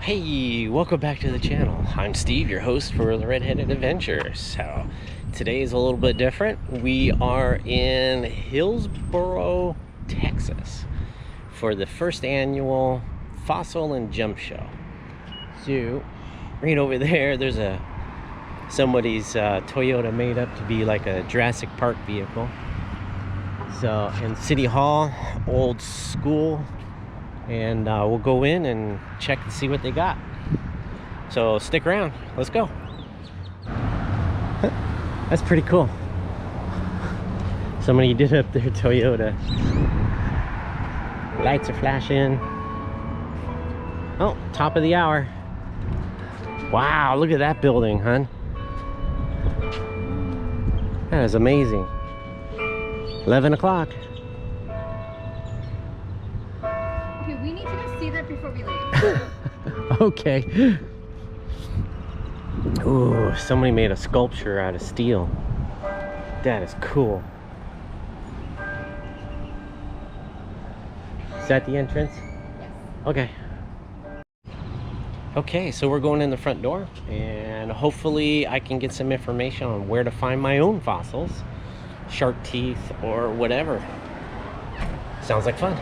Hey, welcome back to the channel. I'm Steve, your host for the RedHeaded Adventures. So today is a little bit different. We are in Hillsboro, Texas for the first annual Fossil and Jump Show. So right over there, there's somebody's Toyota made up to be like a Jurassic Park vehicle. So in City Hall, old school. And we'll go in and check and see what they got. So stick around. Let's go. That's pretty cool. Somebody did up their Toyota. Lights are flashing. Oh, top of the hour. Wow, look at that building, hon. That is amazing. 11 o'clock. We need to go see that before we leave. Okay. Ooh, somebody made a sculpture out of steel. That is cool. Is that the entrance? Yes. Okay. Okay, so we're going in the front door, and hopefully I can get some information on where to find my own fossils, shark teeth, or whatever. Sounds like fun.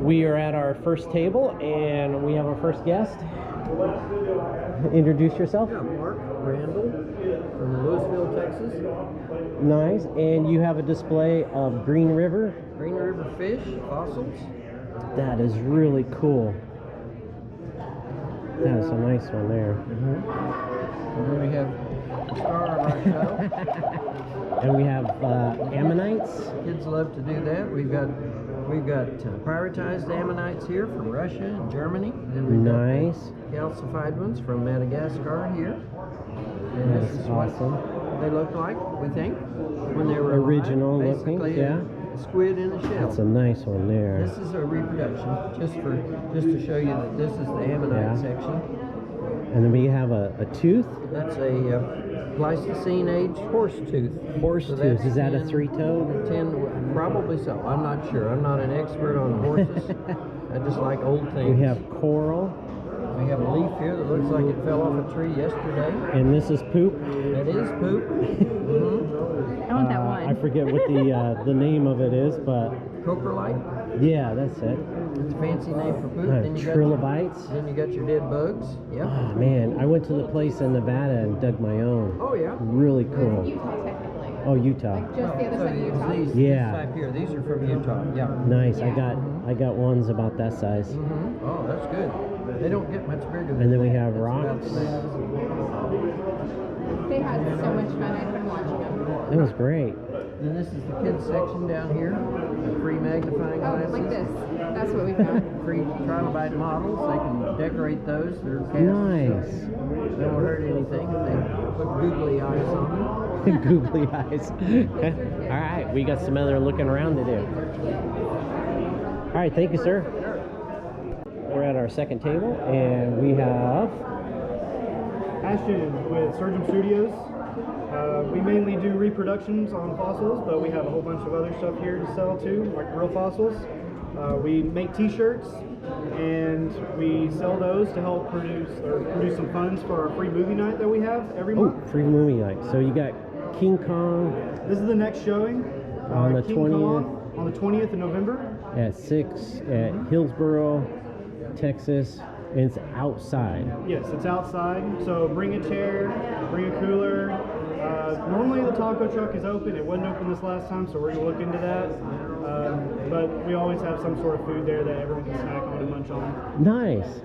We are at our first table, and we have our first guest. Introduce yourself. Yeah, Mark Randall from Louisville, Texas. Nice. And you have a display of Green River fish, fossils. That is really cool. That is a nice one there. And then we have the star of our show. And we have ammonites. Kids love to do that. We've got prioritized ammonites here from Russia and Germany. And then we've Nice. got calcified ones from Madagascar here. And That's this is awesome. what they look like, we think, when they were Original alive. looking, Basically, yeah. a squid in a shell. That's a nice one there. This is a reproduction, just to show you that this is the ammonite section. And then we have a tooth. That's a Pleistocene age horse tooth. Horse So tooth. that's Is that a 10 three-toed? 10, probably so. I'm not sure. I'm not an expert on horses. I just like old things. We have coral. We have a leaf here that looks like it fell off a tree yesterday. And this is poop. That is poop. I want that one. I forget what the name of it is, but Coprolite. yeah, that's it. It's a fancy name for poop. Then you got Trilobites. then you got your dead bugs. Yep. Oh man, I went to the place in Nevada and dug my own. Oh yeah. Really It's cool. Utah, technically. Oh, Utah. Like just the other side of Utah. These Yeah. type here. These are from Utah. Yeah. Nice. Yeah. I got ones about that size. Oh, that's good. They don't get much bigger than And then we that. have That's about rocks. the size. They had so much fun. I've been watching them. It was great. Then this is the kids section down here. The free magnifying Oh, glasses. like this. That's what we've got. Free trilobite models. They can decorate those. They're cast. Nice. They won't hurt anything. They put googly eyes on them. Googly eyes. All right, we got some other looking around to do. All right, thank you, sir. We're at our second table, and we have Ashton with Surgeon Studios. We mainly do reproductions on fossils, but we have a whole bunch of other stuff here to sell too, like real fossils. We make t-shirts, and we sell those to help produce some funds for our free movie night that we have every month. free movie night. So you got King Kong This is the next showing. On the King 20th. Kong on the 20th of November. at 6 at Hillsboro, Texas. And it's outside. Yes, it's outside, so bring a chair, bring a cooler. Normally the taco truck is open. It wasn't open this last time, so we're going to look into that. But we always have some sort of food there that everyone can snack on and munch on. Nice.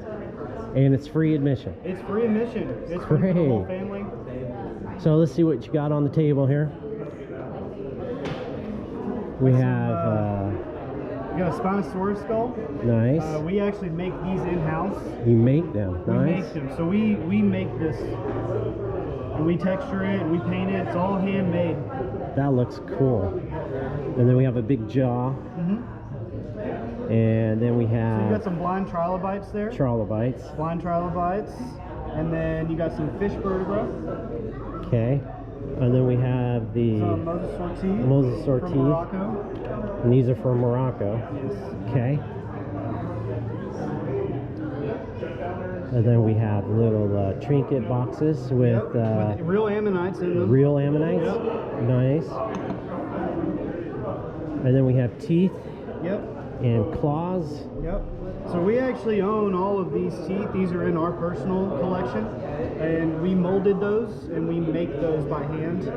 And it's free admission. It's free admission. It's free for the whole Great. family. So let's see what you got on the table here. We have We got a Spinosaurus skull. nice. We actually make these in-house. You make them. We Nice. make them. So we make this, and we texture it, and we paint it. It's all handmade. That looks cool. And then we have a big jaw. And then we So you got have some blind trilobites there. trilobites. Blind trilobites. And then you got some fish vertebra. Okay. And then we have the Moses Ortiz. Moses Ortiz. From Morocco. And these are from Morocco. Yes. Okay. And then we have little trinket boxes with real ammonites in them. real ammonites. Yep. Nice. And then we have teeth Yep. and claws. Yep. So we actually own all of these teeth. These are in our personal collection, and we molded those and we make those by hand.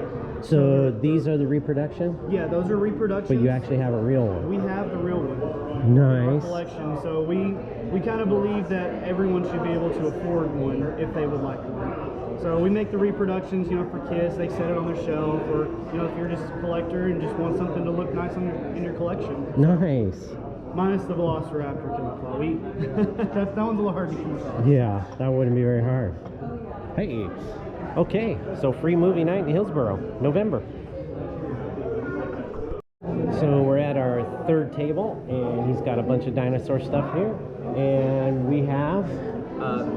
So these are the reproduction, Yeah, those are reproductions. but you actually have a real one. We have the real one. Our Nice. collection. So we kind of believe that everyone should be able to afford one if they would like one. So we make the reproductions, you know, for kids. They set it on their shelf, or you know, if you're just a collector and just want something to look nice in your collection. Nice. Minus the Velociraptor camouflage. That one's a little hard to come across. Yeah, that wouldn't be very hard. Hey. Okay, so free movie night in Hillsboro, November. So we're at our third table, and he's got a bunch of dinosaur stuff here. And we have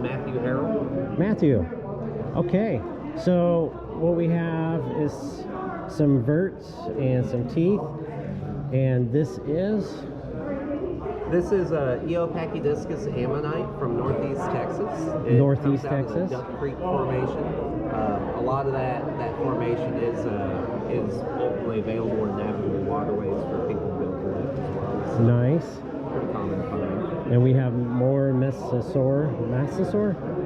Matthew Harrell. Matthew. Okay, so what we have is some verts and some teeth, and this is Eopachydiskis ammonite from Northeast Texas. It Northeast comes out of the Texas. Duck Creek Formation. A lot of that formation is ultimately available in navigable waterways for people to build a lift as well. So nice. pretty common find. And we have more Mesosaur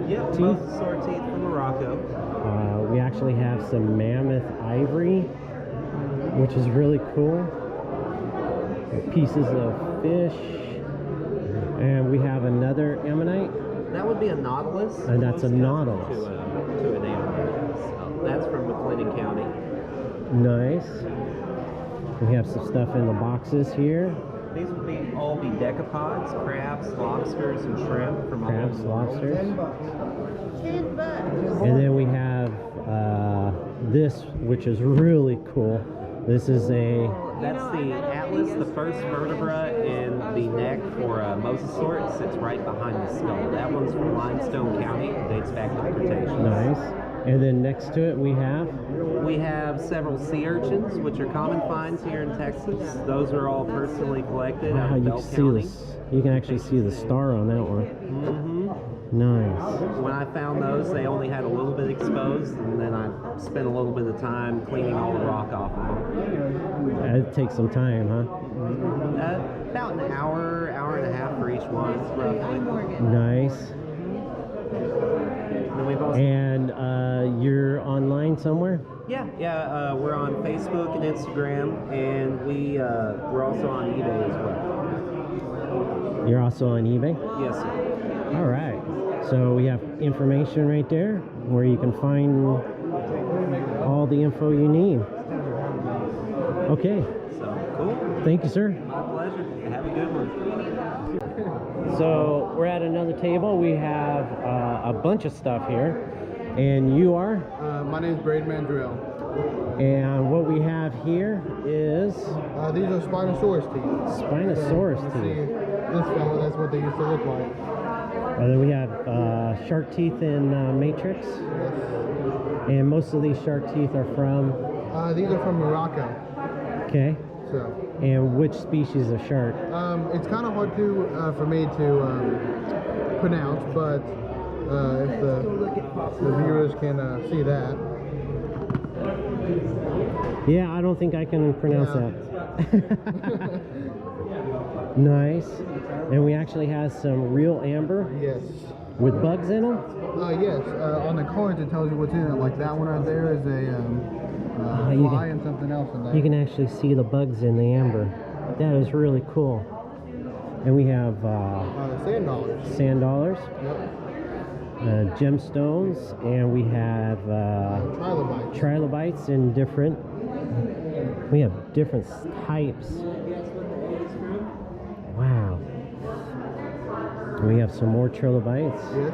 Yep, teeth. Mosasaur teeth from Morocco. We actually have some mammoth ivory, which is really cool. Pieces of fish. And we have another ammonite. That would be a nautilus. And that's a Most nautilus. To an ammonite. So that's from McLennan County. Nice. We have some stuff in the boxes here. These would all be decapods, crabs, lobsters, and shrimp from all Crabs, over the world. lobsters. $10. And then we have this, which is really cool. This is That's the atlas, the first vertebra in the neck for a mosasaur. It sits right behind the skull. That one's from Limestone County. It dates back to the Cretaceous. nice. And then next to it we have several sea urchins, which are common finds here in Texas. Those are all personally collected out wow, of you Bell can see County. this. You can actually see the star on that one. Nice. When I found those, they only had a little bit exposed, and then I spent a little bit of time cleaning all the rock off of them. It takes some time, huh? About an hour and a half for each one, roughly. Nice. And we've also You're online somewhere? Yeah, we're on Facebook and Instagram, and we're also on eBay as well. You're also on eBay? Yes, sir. All right. So we have information right there where you can find all the info you need. Okay. So, cool. Thank you, sir. My pleasure. Have a good one. So we're at another table. We have a bunch of stuff here. And you are? My name is Braden Mandrell. And what we have here is These are Spinosaurus teeth. Spinosaurus You see teeth. this fellow, that's what they used to look like. And then we have shark teeth in Matrix. And most of these shark teeth are from? These are from Morocco. Okay. So, And which species of shark? it's kind of hard for me to pronounce, but if the viewers can see that. Yeah, I don't think I can pronounce Yeah. that. Nice. And we actually have some real amber Yes. with bugs in them. Yes. On the cards it tells you what's in it. Like that one right there is a you fly can- and something else in there. You can actually see the bugs in the amber. That is really cool. And we have Sand dollars. sand dollars, Yep. gemstones, and we have Trilobites. trilobites in different. We have different types. Wow. We have some more trilobites, Yes.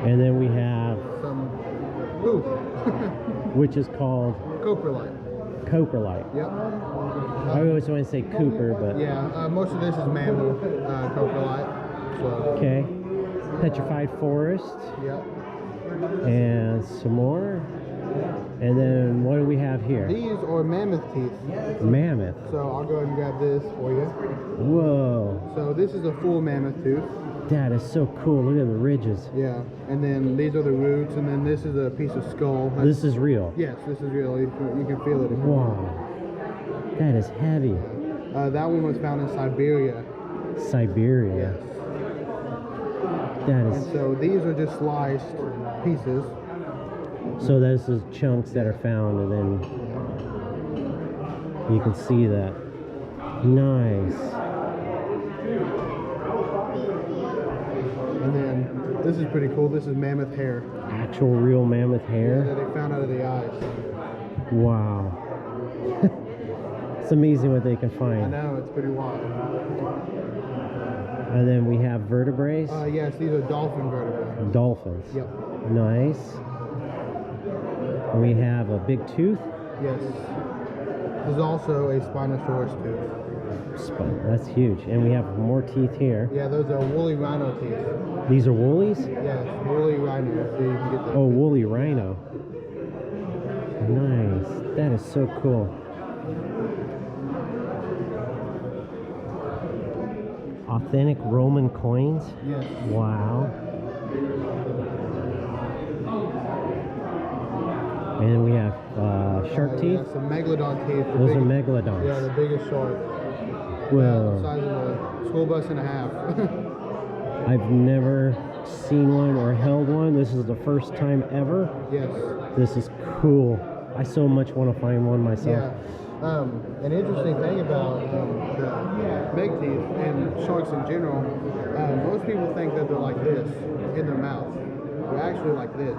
and then we have, Some poop. which is called Coprolite. coprolite. Yep. I always want to say Cooper, but Yeah, most of this is mammal coprolite. So, okay. Petrified forest, yep. and some more. And then what do we have here? These are mammoth teeth. Mammoth. So I'll go ahead and grab this for you. Whoa. So this is a full mammoth tooth. That is so cool. Look at the ridges. Yeah. And then these are the roots, and then this is a piece of skull. This is real. Yes, this is real. You can feel it. Wow. That is heavy. That one was found in Siberia. Siberia. Yes. That And is. so these are just sliced pieces. So those are chunks that are found, and then you can see that. Nice. And then this is pretty cool. This is mammoth hair. Actual real mammoth hair. That they found out of the eyes. Wow. It's amazing what they can I find. know, it's pretty wild. And then we have vertebrae. Yes, these are dolphin vertebrae. Dolphins. Yep. Nice. And we have a big tooth. Yes. This is also a Spinosaurus tooth. That's huge. And we have more teeth here. Yeah, those are woolly rhino teeth. These are woolies? Yes, woolly rhino. So you can get the Oh, woolly rhino. Nice. That is so cool. Authentic Roman coins? Yes. Wow. And we have shark teeth. Yes, the megalodon teeth. The Those are biggest- megalodons. Yeah, the biggest shark. The Whoa. size of a school bus and a half. I've never seen one or held one. This is the first time ever. Yes. This is cool. I so much want to find one myself. Yeah. An interesting thing about the meg teeth and sharks in general, most people think that they're like this in their mouth. They're actually like this.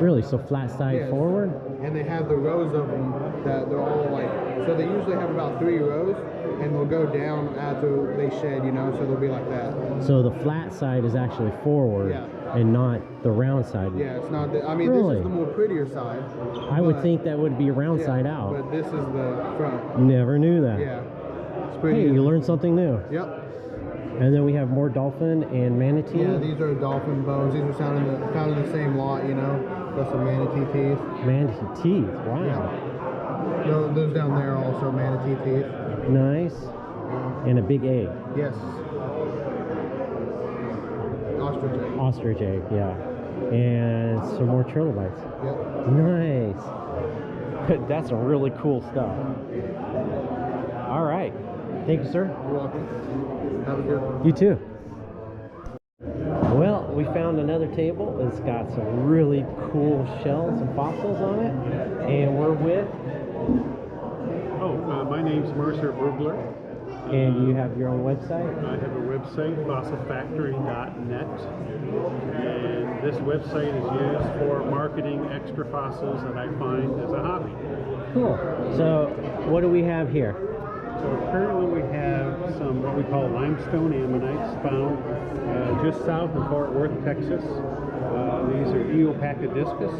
Really? So flat side Yes. forward? And they have the rows of them that they're all like, so they usually have about 3 rows, and they'll go down after they shed, you know, so they'll be like that. So the flat side is actually forward Yeah. and not the round side. Yeah, it's not, I mean, Really? this is the more prettier side. I would but- think that would be round yeah, side out. But this is the front. Never knew that. Yeah. It's pretty. Hey, you learned something new. Yep. And then we have more dolphin and manatee. Yeah, these are dolphin bones. These are found in the same lot, you know. Got some manatee teeth. Manatee teeth. Wow. Yeah. Those down there are also manatee teeth. Nice. And a big egg. Yes. Ostrich egg. Ostrich egg, yeah. And some more trilobites. Yep. Nice. That's some really cool stuff. All right. Thank you, sir. You're welcome. Have a good one. You too. Well, we found another table. It's got some really cool shells and fossils on it. And we're with, My name's Mercer Brugler. and you have your own website? I have a website, fossilfactory.net, and this website is used for marketing extra fossils that I find as a hobby. Cool. So, what do we have here? So currently we have some what we call limestone ammonites found just south of Fort Worth, Texas. These are Eopacadiscus.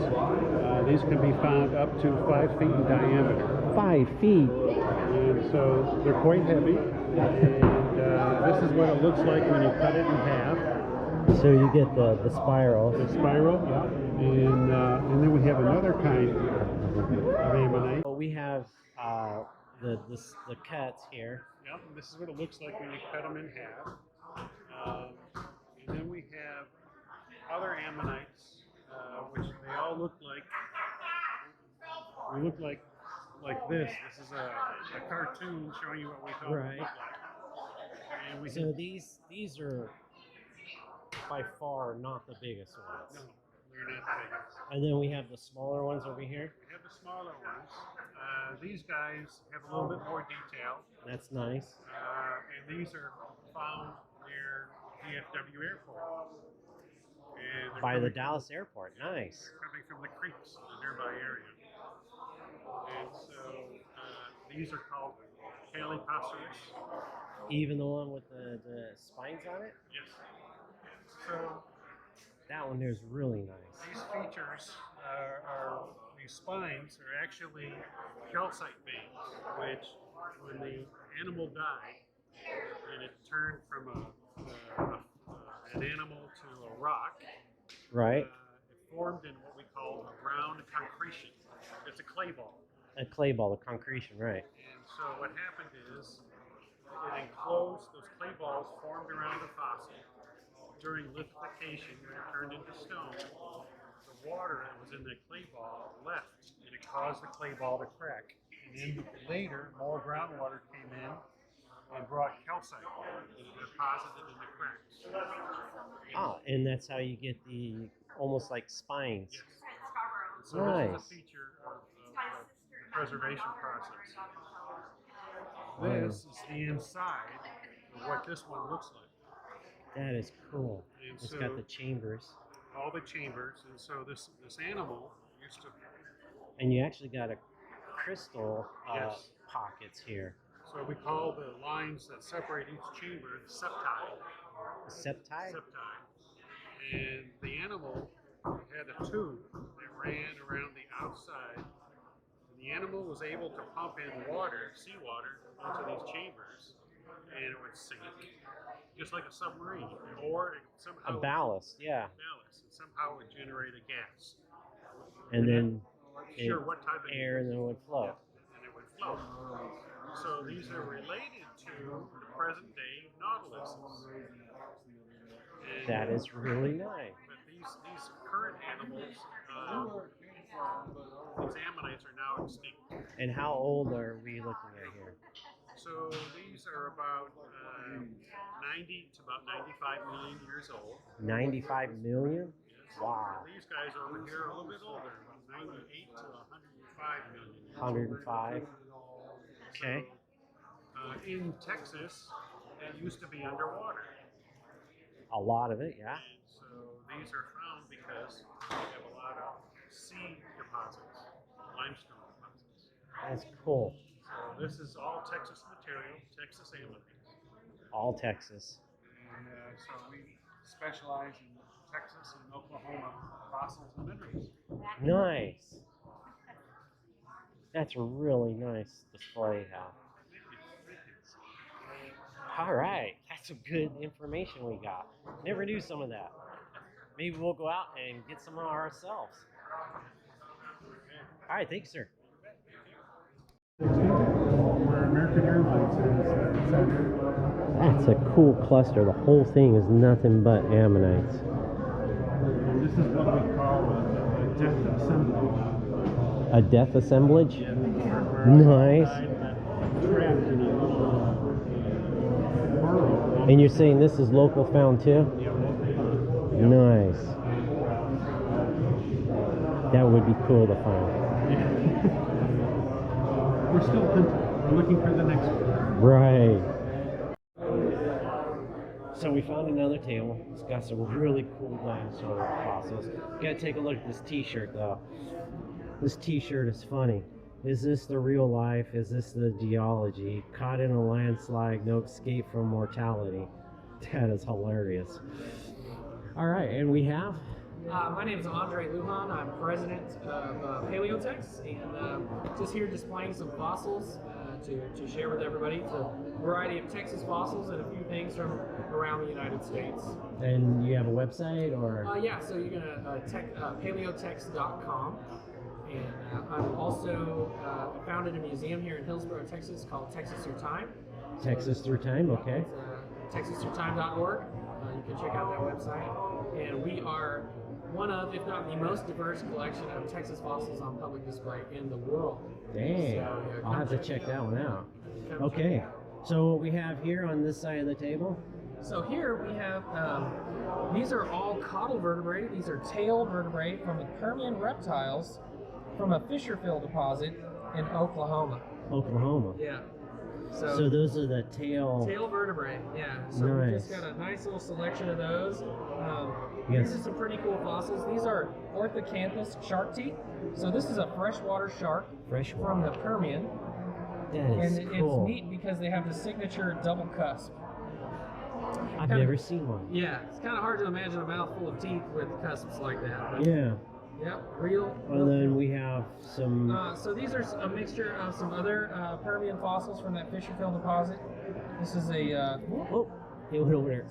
These can be found up to 5 feet in diameter. 5 feet. And so they're quite heavy. And this is what it looks like when you cut it in half. So you get the spiral. The spiral, yeah. And then we have another kind of ammonite. We have the cuts here. Yep, and this is what it looks like when you cut them in half. And then we have other ammonites, which they all look like. We look like this. This is a cartoon showing you what we thought Right. it looked like. And we So these are by far not the biggest no, ones. they're not the biggest. And then we have the smaller ones over here. We have the smaller ones. These guys have a little bit more detail. That's nice. And these are found near DFW Airport. And they're By the coming Dallas airport. Nice. They're coming from the creeks in the nearby area. And so these are called Calipassaris. Even the one with the spines on it? Yes. So That one there is really nice. these features these spines are actually calcite veins, which when the animal died and it turned from an animal to a rock, Right? it formed in what we call a ground concretion. It's a clay ball. A clay ball, a concretion, right? And so what happened is it enclosed, those clay balls formed around the fossil. During lithification, when it turned into stone, the water that was in the clay ball left, and it caused the clay ball to crack. And then later, more groundwater came in and brought calcite and deposited in the cracks. Ah, and that's how you get the almost like spines. Yes. So Nice. this is a feature of the preservation process. This is the inside of what this one looks like. That is cool. And It's so- got the chambers. All the chambers, and so this animal used to. And you actually got a crystal Yes. pockets here. So we call the lines that separate each chamber the septi. Septi? Septi. And the animal had a tube that ran around the outside. And the animal was able to pump in water, seawater, into these chambers, and it would sink, just like a submarine, or it somehow A ballast, yeah. ballast, and somehow would generate a gas. And then Sure, what type of air, and then it would float. and it would float. So these are related to the present day nautiluses. And, That is really nice. But these current animals, these ammonites are now extinct. And how old are we looking at here? So these are about 90 to about 95 million years old. 95 million? Yes. Wow. These guys over here are a little bit older, about 98 to 105 million years 105. Okay. So, in Texas, it used to be underwater. A lot of it, yeah. And so these are found because we have a lot of sea deposits, limestone deposits. That's cool. So this is all Texas material, Texas ammonites. All Texas. And so we specialize in Texas and Oklahoma fossils and minerals. Nice. That's a really nice display house. All right, that's some good information we got. Never knew some of that. Maybe we'll go out and get some ourselves. All right, thanks, sir. Where American Airlines is. That's a cool cluster. The whole thing is nothing but ammonites. And this is what we call a death assemblage. A death assemblage? Yeah. Nice. Trapped in a little burrow. And you're saying this is local found too? Nice. That would be cool to find. We're still hunting. We're looking for the next one. Right. So we found another table. It's got some really cool dinosaur fossils. Gotta take a look at this t-shirt though. This t-shirt is funny. Is this the real life? Is this the geology? Caught in a landslide, no escape from mortality. That is hilarious. All right, and we have? My name is Andre Lujan. I'm president of Paleotex, and just here displaying some fossils to share with everybody. It's a variety of Texas fossils and a few things from around the United States. And you have a website or? Yeah, so you're gonna paleotex.com. And I'm also founded a museum here in Hillsboro, Texas called Texas Through Time. Texas Through Time, okay. It's texasthroughTime.org. You can check out that website. And we are one of, if not the most diverse collection of Texas fossils on public display in the world. Dang, So, I'll have to check that one out. Come Okay, check it out. so what we have here on this side of the table? So here we have, these are all caudal vertebrae. These are tail vertebrae from the Permian reptiles from a Fujifilm deposit in Oklahoma. Oklahoma. Yeah. So those are the tail vertebrae, yeah. So we just got a nice little selection of those. Yes. These are some pretty cool fossils. These are Orthocanthus shark teeth. So this is a freshwater shark from the Permian. That is and cool. it's neat because they have the signature double cusp. I've never seen one. Yeah, it's kind of hard to imagine a mouth full of teeth with cusps like that. But Yeah. Yep, real. And then we have some. So these are a mixture of some other Permian fossils from that Fujifilm deposit. This is a. Oh, it went over there.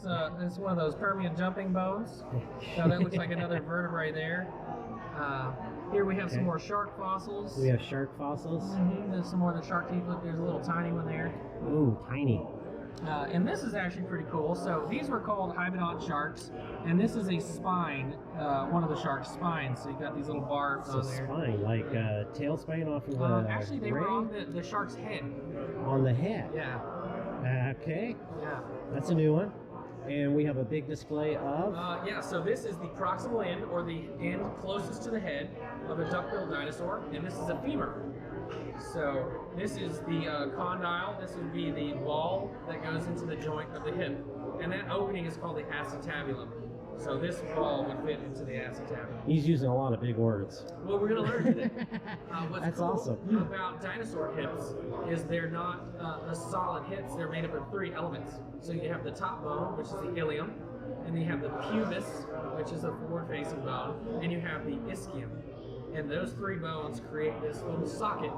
It's one of those Permian jumping bones. So that looks like another vertebrae there. Here we have some more shark fossils. We have shark fossils. There's some more of the shark teeth. Look, there's a little tiny one there. Ooh, tiny. And this is actually pretty cool. So these were called hybidont sharks, and this is a spine, one of the shark's spines. So you got these little barbs on there. Spine, like tail spine off of the actually, they were on the shark's head. On the head? Yeah. Okay. Yeah. That's a new one. And we have a big display of... yeah, so this is the proximal end, or the end closest to the head of a duck-billed dinosaur, and this is a femur. So this is the condyle. This would be the ball that goes into the joint of the hip, and that opening is called the acetabulum. So this ball would fit into the acetabulum. He's using a lot of big words. Well, we're going to learn today. What's That's cool awesome. about dinosaur hips is they're not a solid hips. They're made up of 3 elements. So you have the top bone, which is the ilium, and then you have the pubis, which is a forward-facing bone, and you have the ischium. And those 3 bones create this little socket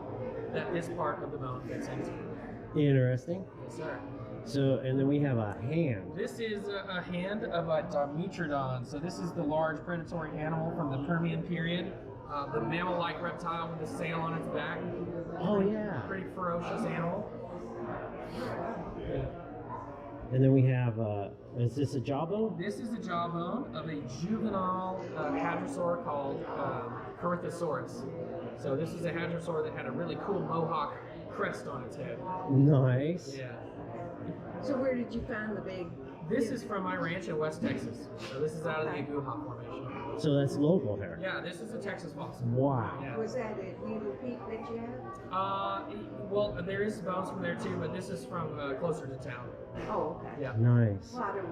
that this part of the bone fits into. Interesting. Yes, sir. So, and then we have a hand. This is a hand of a Dimetrodon. So this is the large predatory animal from the Permian period. The mammal-like reptile with a sail on its back. Oh, yeah. Pretty ferocious animal. And then we have, is this a jawbone? This is a jawbone of a juvenile hadrosaur called Corythosaurus. So this is a hadrosaur that had a really cool mohawk crest on its head. Nice. Yeah. So where did you find the big? This is from my ranch in West Texas. So this is out of the Aguja Formation. So that's local here. Yeah, this is a Texas fossil. Wow. Yeah. Was that at Needle Peak that you had? Well, there is bones from there too, but this is from closer to town. Oh, okay. Yeah. Nice. Well, I don't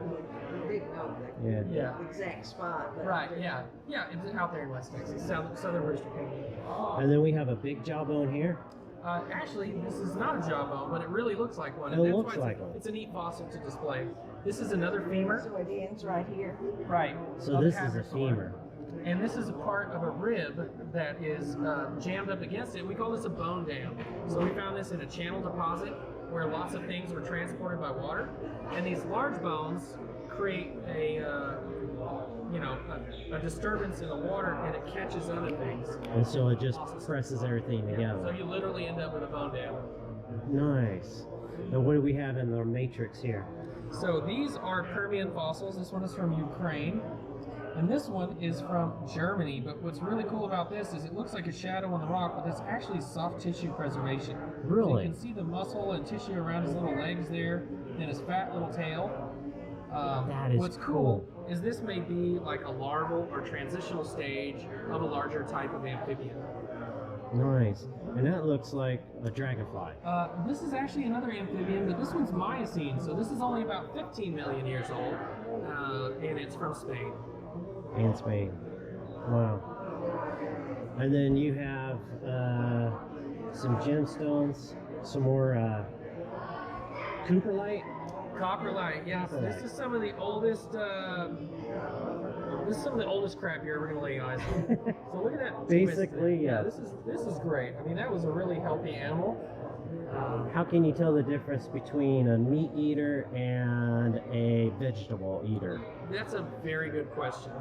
really know Yeah. Yeah. the exact spot. But Right. Yeah. Yeah. It's out there in West Texas, southern British Columbia. And then we have a big jawbone here. Actually, this is not a jawbone, but it really looks like one. It and that's looks why like one. It's a neat fossil to display. This is another femur. so it ends right here. Right. So of this is a hadrosaur. femur. And this is a part of a rib that is jammed up against it. We call this a bone dam. So we found this in a channel deposit where lots of things were transported by water. And these large bones create a disturbance in the water, and it catches other things. And so it just presses everything So together. you literally end up with a bone dam. Nice. And what do we have in the matrix here? So these are Permian fossils. This one is from Ukraine. And this one is from Germany. But what's really cool about this is it looks like a shadow on the rock, but it's actually soft tissue preservation. Really? So you can see the muscle and tissue around his little legs there and his fat little tail. That is what's cool is this may be like a larval or transitional stage of a larger type of amphibian. Nice. And that looks like a dragonfly. This is actually another amphibian, but this one's Miocene, so this is only about 15 million years old, and it's from Spain. In Spain. Wow. And then you have some gemstones, some more cooperlite. Copperlite, yes. Copperlite. This is some of the oldest. This is some of the oldest crap you're ever gonna lay eyes on. So look at that. Basically, twist. yeah. This is great. I mean, that was a really healthy animal. How can you tell the difference between a meat eater and a vegetable eater? That's a very good question.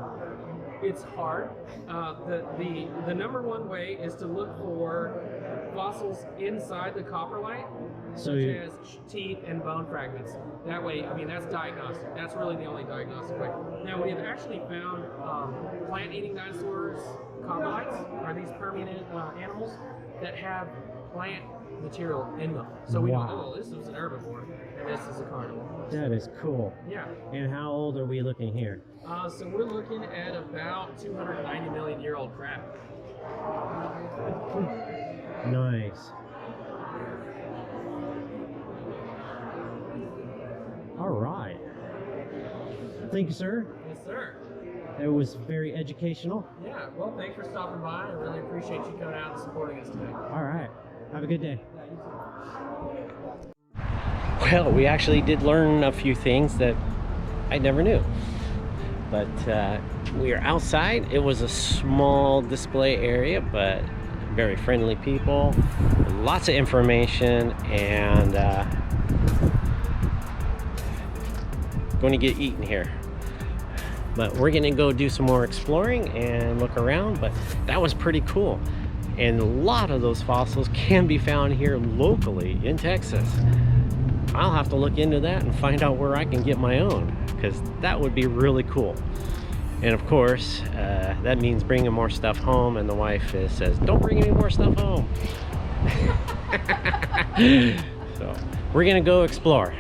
It's hard. The number one way is to look for fossils inside the copperlite, So such you- as teeth and bone fragments. That way, I mean, that's diagnostic. That's really the only diagnostic way. Now, we have actually found plant-eating dinosaurs, copperlites, are these Permian animals that have plant material in them. So we Wow. know, oh, this was an herbivore, and this is a carnivore. That is cool. Yeah. And how old are we looking here? So we're looking at about 290 million year old crab. Nice. All right. Thank you, sir. Yes, sir. It was very educational. Yeah, well, thanks for stopping by. I really appreciate you coming out and supporting us today. All right. Have a good day. Yeah, you too. Well, we actually did learn a few things that I never knew. But we are outside. It was a small display area, but very friendly people. Lots of information, and going to get eaten here. But we're gonna go do some more exploring and look around, but that was pretty cool. And a lot of those fossils can be found here locally in Texas. I'll have to look into that and find out where I can get my own, because that would be really cool. And of course, that means bringing more stuff home, and the wife says, don't bring any more stuff home. So we're gonna go explore.